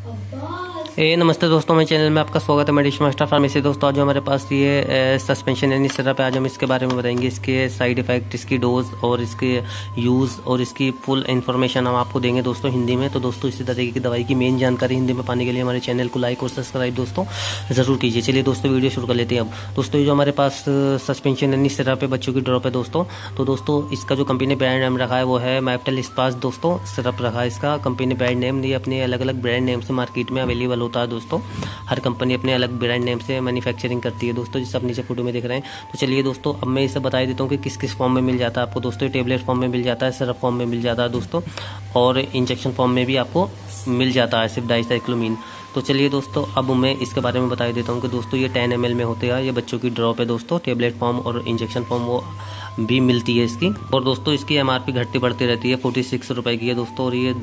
नमस्ते दोस्तों, मेरे चैनल में आपका स्वागत है। Medicine master pharmacy. दोस्तों आज हमारे पास ये सस्पेंशन यानी सिरप है। आज हम इसके बारे में बताएंगे, इसके साइड इफेक्ट, इसकी डोज और इसके यूज़ और इसकी फुल इन्फॉर्मेशन हम आपको देंगे दोस्तों हिंदी में। तो दोस्तों इसी तरीके की दवाई की मेन जानकारी हिंदी में पाने के लिए हमारे चैनल को लाइक और सब्सक्राइब दोस्तों ज़रूर कीजिए। चलिए दोस्तों वीडियो शुरू कर लेते हैं। अब दोस्तों ये जो हमारे पास सस्पेंशन यानी सिरप है, बच्चों की ड्रॉप है दोस्तों। तो दोस्तों इसका जो कंपनी ने ब्रांड नेम रखा है वो है मैप्टल स्पास दोस्तों। सिरप रखा है इसका कंपनी ने ब्रांड नेम। ये अपने अलग अलग ब्रांड नेम से मार्केट में अवेलेबल होता है दोस्तों। हर कंपनी अपने अलग ब्रांड नेम से मैन्युफैक्चरिंग करती है दोस्तों, जिसे आप नीचे फोटो में देख रहे हैं। तो चलिए दोस्तों अब मैं इसे बता देता हूँ कि किस किस फॉर्म में मिल जाता है आपको दोस्तों। टेबलेट फॉर्म में मिल जाता है, सिरप फॉर्म में मिल जाता है दोस्तों, और इंजेक्शन फॉर्म में भी आपको मिल जाता है सिर्फ डाइसाइक्लोमीन। तो चलिए दोस्तों अब मैं इसके बारे में बता देता हूँ कि दोस्तों ये 10 ml में होते हैं। ये बच्चों की ड्रॉप है दोस्तों। टेबलेट फॉर्म और इंजेक्शन फॉर्म वो भी मिलती है इसकी। और दोस्तों इसकी एमआरपी घटती बढ़ती रहती है। 46 रुपये की है दोस्तों, और ये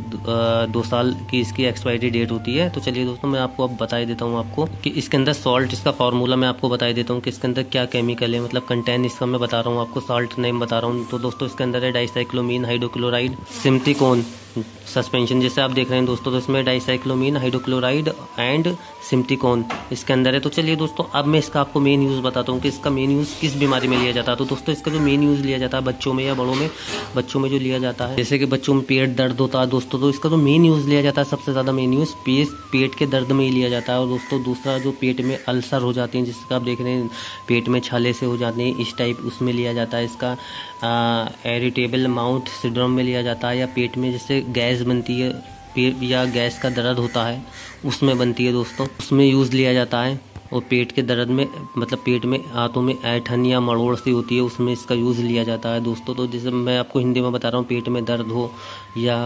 2 साल की इसकी एक्सपायरी डेट होती है। तो चलिए दोस्तों मैं आपको अब बता देता हूँ आपको कि इसके अंदर सॉल्ट, इसका फार्मूला मैं आपको बता देता हूँ कि इसके अंदर क्या केमिकल है, मतलब कंटेंट इसका मैं बता रहा हूँ आपको, सॉल्ट नेम बता रहा हूँ। तो दोस्तों इसके अंदर है डाइसाइक्लोमीन, हाइड्रोक्लोराइड, सिम्थिकोन सस्पेंशन जैसे आप देख रहे हैं दोस्तों। तो इसमें डाइसाइक्लोमीन, हाइड्रोक्लोराइड एंड सिम्थिकोन इसके अंदर है। तो चलिए दोस्तों अब मैं इसका आपको मेन यूज़ बताता हूँ कि इसका मेन यूज़ किस बीमारी में लिया जाता है। तो दोस्तों इसका जो मेन यूज़ लिया जाता है बच्चों में या बड़ों में, बच्चों में जो लिया जाता है, जैसे कि बच्चों में पेट दर्द होता है दोस्तों, तो इसका जो मेन यूज़ लिया जाता है, सबसे ज़्यादा मेन यूज़ पेट के दर्द में ही लिया जाता है। और दोस्तों दूसरा जो पेट में अल्सर हो जाते हैं, जिसका आप देख रहे हैं पेट में छाले से हो जाते हैं, इस टाइप उसमें लिया जाता है इसका। इरिटेबल माउथ सिंड्रोम में लिया जाता है, या पेट में जैसे गैस बनती है, पेट या गैस का दर्द होता है उसमें बनती है दोस्तों, उसमें यूज़ लिया जाता है। और पेट के दर्द में, मतलब पेट में हाथों में ऐठन या मरोड़ सी होती है, उसमें इसका यूज़ लिया जाता है दोस्तों। तो जैसे मैं आपको हिंदी में बता रहा हूँ, पेट में दर्द हो या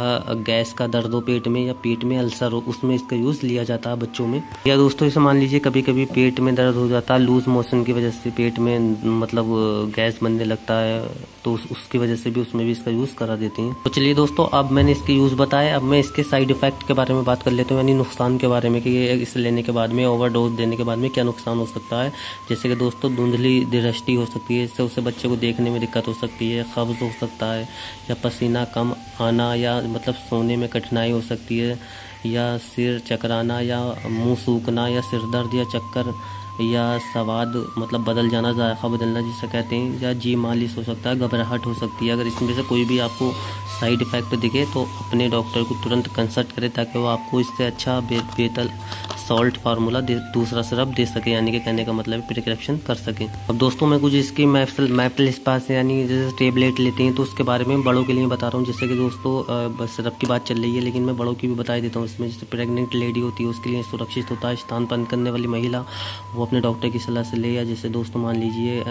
गैस का दर्द हो पेट में, या पेट में अल्सर हो, उसमें इसका यूज़ लिया जाता है बच्चों में। या दोस्तों इसे मान लीजिए कभी कभी पेट में दर्द हो जाता है लूज मोशन की वजह से, पेट में मतलब गैस बनने लगता है, तो उसकी वजह से भी उसमें भी इसका यूज़ करा देते हैं। तो चलिए दोस्तों अब मैंने इसके यूज़ बताया, अब मैं इसके साइड इफेक्ट के बारे में बात कर लेता हूँ, यानी नुकसान के बारे में कि ये इसे लेने के बाद में, ओवरडोज देने के बाद में क्या नुकसान हो सकता है। जैसे कि दोस्तों धुंधली दृष्टि हो सकती है, इससे उसे बच्चे को देखने में दिक्कत हो सकती है, कब्ज हो सकता है, या पसीना कम आना, या मतलब सोने में कठिनाई हो सकती है, या सिर चकराना, या मुंह सूखना, या सिर दर्द, या चक्कर, या स्वाद मतलब बदल जाना, जायका बदलना जिसे कहते हैं, या जी मालिश हो सकता है, घबराहट हो सकती है। अगर इसमें से कोई भी आपको साइड इफेक्ट दिखे तो अपने डॉक्टर को तुरंत कंसल्ट करें, ताकि वो आपको इससे अच्छा बेहतर सॉल्ट फार्मूला दूसरा सिरप दे सके, यानी कि कहने का मतलब प्रिस्क्रिप्शन कर सके। अब दोस्तों मैं कुछ इसकी मैप्टल स्पास यानी जैसे टेबलेट लेते हैं तो उसके बारे में बड़ों के लिए बता रहा हूँ। जैसे कि दोस्तों सिरप की बात चल रही है, लेकिन मैं बड़ों की भी बता देता हूँ। इसमें जैसे प्रेग्नेंट लेडी होती है उसके लिए सुरक्षित होता है। स्तनपान करने वाली महिला वो अपने डॉक्टर की सलाह से ले, या जैसे दोस्तों मान लीजिए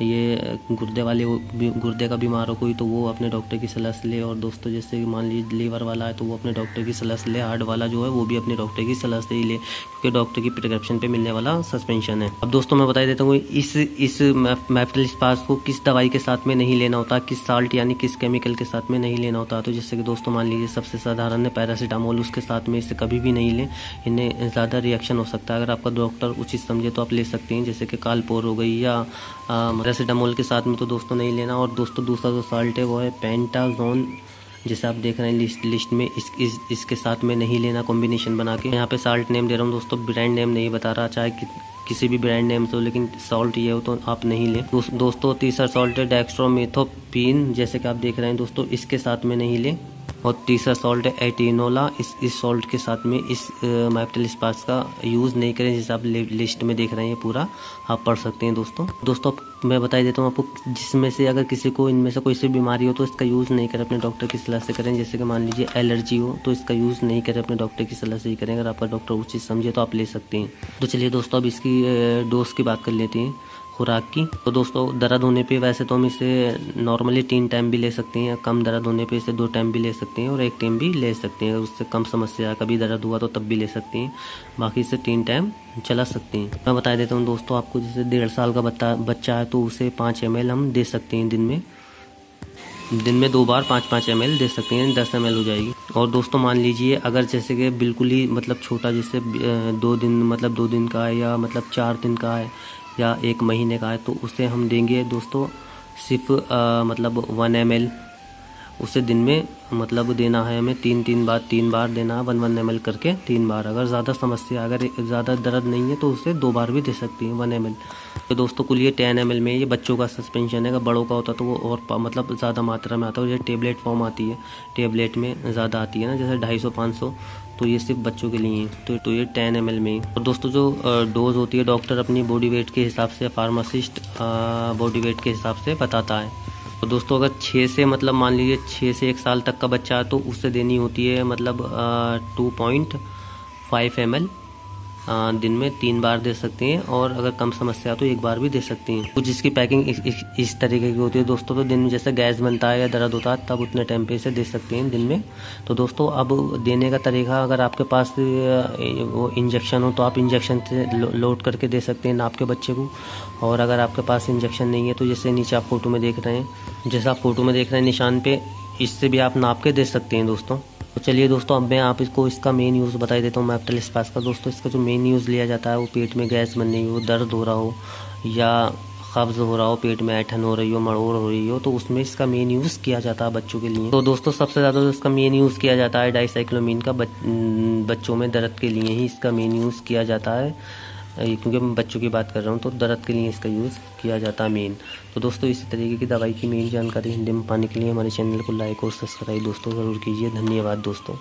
ये गुर्दे का बीमार हो कोई, तो वो अपने डॉक्टर की सलाह से ले। और दोस्तों जैसे मान लीजिए लीवर वाला है तो वो अपने डॉक्टर की सलाह से ले। हार्ट वाला जो है वो भी अपने डॉक्टर की सलाह से ही ले, क्योंकि डॉक्टर की प्रिस्क्रिप्शन पे मिलने वाला सस्पेंशन है। अब दोस्तों मैं बता देता हूँ इस मैप्टल स्पास को किस दवाई के साथ में नहीं लेना होता, किस साल्ट यानी किस केमिकल के साथ में नहीं लेना होता। तो जैसे कि दोस्तों मान लीजिए सबसे साधारण है पैरासीटामोल, उसके साथ में इसे कभी भी नहीं लें, इन्हें ज़्यादा रिएक्शन हो सकता है। अगर आपका डॉक्टर उचित समझे तो आप ले सकते हैं, जैसे कि कालपोर हो गई, या पैरासीटामोल के साथ में तो दोस्तों नहीं लेना। और दोस्तों दूसरा जो साल्ट है वो है पेंटाजोन, जैसे आप देख रहे हैं लिस्ट में इसके साथ में नहीं लेना कॉम्बिनेशन बना के। यहाँ पे साल्ट नेम दे रहा हूँ दोस्तों, ब्रांड नेम नहीं बता रहा, चाहे किसी भी ब्रांड नेम से हो, लेकिन सॉल्ट ये हो तो आप नहीं लें दोस्तों। तीसरा सॉल्ट है डेक्स्ट्रोमेथोपिन, जैसे कि आप देख रहे हैं दोस्तों, इसके साथ में नहीं लें। और तीसरा सॉल्ट है एटिनोला, इस सॉल्ट के साथ में इस मैप्टल स्पास का यूज़ नहीं करें। जैसे आप लिस्ट में देख रहे हैं पूरा आप पढ़ सकते हैं दोस्तों मैं बता देता हूँ आपको, जिसमें से अगर किसी को इनमें से कोई सी बीमारी हो तो इसका यूज़ नहीं करें, अपने डॉक्टर की सलाह से करें। जैसे कि मान लीजिए एलर्जी हो तो इसका यूज़ नहीं करें, अपने डॉक्टर की सलाह से ही करें। अगर आपका डॉक्टर उचित समझे तो आप ले सकते हैं। तो चलिए दोस्तों अब इसकी डोज की बात कर लेते हैं, खुराक की। तो दोस्तों दर्द होने पे वैसे तो हम इसे नॉर्मली 3 टाइम भी ले सकते हैं, कम दर्द होने पे इसे 2 टाइम भी ले सकते हैं, और 1 टाइम भी ले सकते हैं। उससे कम समस्या कभी दर्द हुआ तो तब भी ले सकते हैं, बाकी इसे 3 टाइम चला सकते हैं। मैं बता देता हूँ दोस्तों आपको, जैसे 1.5 साल का बच्चा है तो उसे 5 ml हम दे सकते हैं दिन में 2 बार 5-5 ml दे सकते हैं, 10 ml हो जाएगी। और दोस्तों मान लीजिए अगर जैसे कि बिल्कुल ही मतलब छोटा, जैसे 2 दिन का है, या मतलब 4 दिन का है, या 1 महीने का है, तो उसे हम देंगे दोस्तों सिर्फ मतलब 1 ml उसे दिन में मतलब देना है हमें 3 बार देना है 1 ml करके 3 बार। अगर ज़्यादा समस्या, अगर ज़्यादा दर्द नहीं है तो उसे 2 बार भी दे सकती हैं 1 ml। तो दोस्तों कुल ये 10 ml में ये बच्चों का सस्पेंशन है। अगर बड़ों का होता तो वो और मतलब ज़्यादा मात्रा में आता है। और ये टेबलेट फॉर्म आती है, टेबलेट में ज़्यादा आती है ना, जैसे 250-500, तो ये सिर्फ बच्चों के लिए है। तो ये 10 ml में ही। और दोस्तों जो डोज होती है डॉक्टर अपनी बॉडी वेट के हिसाब से, फार्मासिस्ट बॉडी वेट के हिसाब से बताता है। तो दोस्तों अगर 6 से मतलब मान लीजिए 6 से 1 साल तक का बच्चा है तो उससे देनी होती है मतलब 2.5 ml दिन में 3 बार दे सकती हैं। और अगर कम समस्या तो 1 बार भी दे सकती हैं। कुछ इसकी पैकिंग इस तरीके की होती है दोस्तों। तो दिन में जैसे गैस बनता है या दर्द होता है तब उतने टाइम पे इसे दे सकते हैं दिन में। तो दोस्तों अब देने का तरीका, अगर आपके पास वो इंजेक्शन हो तो आप इंजेक्शन से लोड करके दे सकते हैं नाप के बच्चे को। और अगर आपके पास इंजेक्शन नहीं है तो जैसे नीचे आप फोटो में देख रहे हैं, जैसे आप फोटो में देख रहे हैं निशान पे, इससे भी आप नाप के दे सकते हैं दोस्तों। तो चलिए दोस्तों अब मैं आप इसको इसका मेन यूज़ बता देता हूँ मैप्टाइल स्पास का। दोस्तों इसका जो मेन यूज़ लिया जाता है वो पेट में गैस बननी हो, दर्द हो रहा हो या कब्ज़ हो रहा हो, पेट में ऐंठन हो रही हो, मड़ोड़ हो रही हो, तो उसमें इसका मेन यूज़ किया जाता है बच्चों के लिए। तो दोस्तों सबसे ज़्यादा इसका मेन यूज़ किया जाता है डाइसाइक्लोमीन का। बच्चों में दर्द के लिए ही इसका मेन यूज़ किया जाता है, क्योंकि मैं बच्चों की बात कर रहा हूँ तो दर्द के लिए इसका यूज़ किया जाता है मेन। तो दोस्तों इसी तरीके की दवाई की मेन जानकारी हिंदी में पाने के लिए हमारे चैनल को लाइक और सब्सक्राइब दोस्तों ज़रूर कीजिए। धन्यवाद दोस्तों।